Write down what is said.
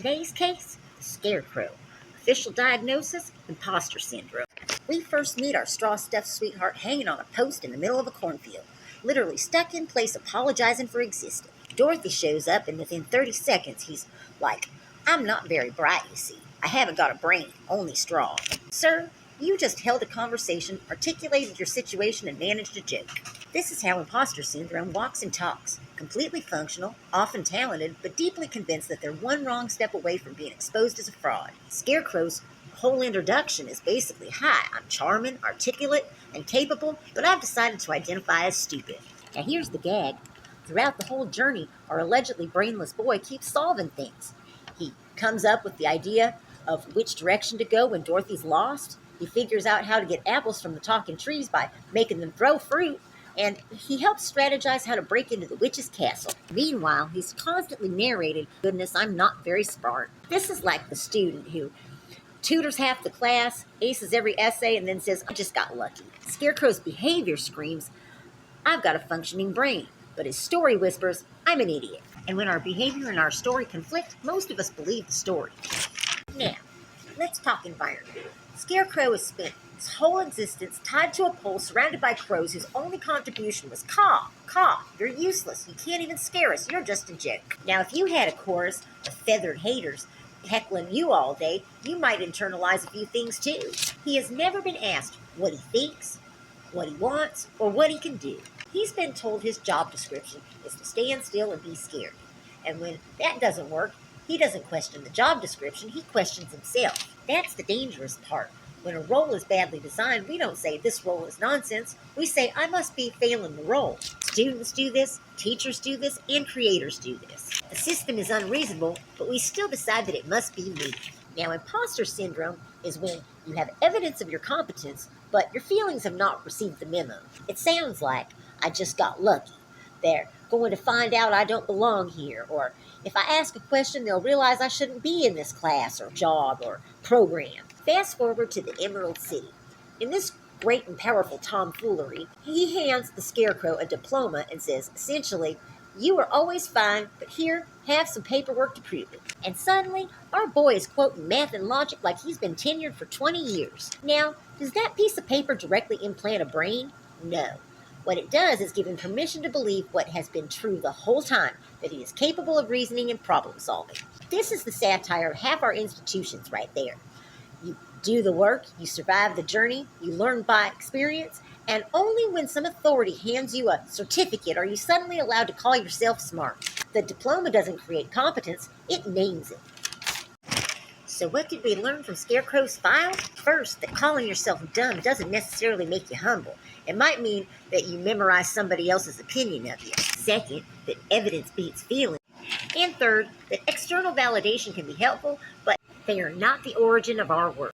Today's case, the Scarecrow. Official diagnosis, imposter syndrome. We first meet our straw-stuffed sweetheart hanging on a post in the middle of a cornfield, literally stuck in place apologizing for existing. Dorothy shows up, and within 30 seconds he's like, "I'm not very bright, you see. I haven't got a brain, only straw." Sir, you just held a conversation, articulated your situation, and managed a joke. This is how imposter syndrome walks and talks. Completely functional, often talented, but deeply convinced that they're one wrong step away from being exposed as a fraud. Scarecrow's whole introduction is basically, "Hi, I'm charming, articulate, and capable, but I've decided to identify as stupid." Now here's the gag. Throughout the whole journey, our allegedly brainless boy keeps solving things. He comes up with the idea of which direction to go when Dorothy's lost. He figures out how to get apples from the talking trees by making them throw fruit. And he helps strategize how to break into the witch's castle. Meanwhile, he's constantly narrating, "Goodness, I'm not very smart." This is like the student who tutors half the class, aces every essay, and then says, "I just got lucky." Scarecrow's behavior screams, "I've got a functioning brain," but his story whispers, "I'm an idiot." And when our behavior and our story conflict, most of us believe the story. Now, let's talk environment. Scarecrow has spent his whole existence tied to a pole surrounded by crows whose only contribution was caw, caw, you're useless, you can't even scare us, you're just a joke. Now, if you had a chorus of feathered haters heckling you all day, you might internalize a few things too. He has never been asked what he thinks, what he wants, or what he can do. He's been told his job description is to stand still and be scared. And when that doesn't work, he doesn't question the job description, he questions himself. That's the dangerous part. When a role is badly designed, we don't say, "This role is nonsense." We say, "I must be failing the role." Students do this, teachers do this, and creators do this. The system is unreasonable, but we still decide that it must be me. Now, imposter syndrome is when you have evidence of your competence, but your feelings have not received the memo. It sounds like, "I just got lucky. They're going to find out I don't belong here," or "If I ask a question, they'll realize I shouldn't be in this class or job or program." Fast forward to the Emerald City. In this great and powerful tomfoolery, he hands the Scarecrow a diploma and says, essentially, "You were always fine, but here, have some paperwork to prove it." And suddenly, our boy is quoting math and logic like he's been tenured for 20 years. Now, does that piece of paper directly implant a brain? No. What it does is give him permission to believe what has been true the whole time, that he is capable of reasoning and problem solving. This is the satire of half our institutions right there. You do the work, you survive the journey, you learn by experience, and only when some authority hands you a certificate are you suddenly allowed to call yourself smart. The diploma doesn't create competence, it names it. So what did we learn from Scarecrow's file? First, that calling yourself dumb doesn't necessarily make you humble. It might mean that you memorize somebody else's opinion of you. Second, that evidence beats feeling. And third, that external validation can be helpful, but they are not the origin of our work.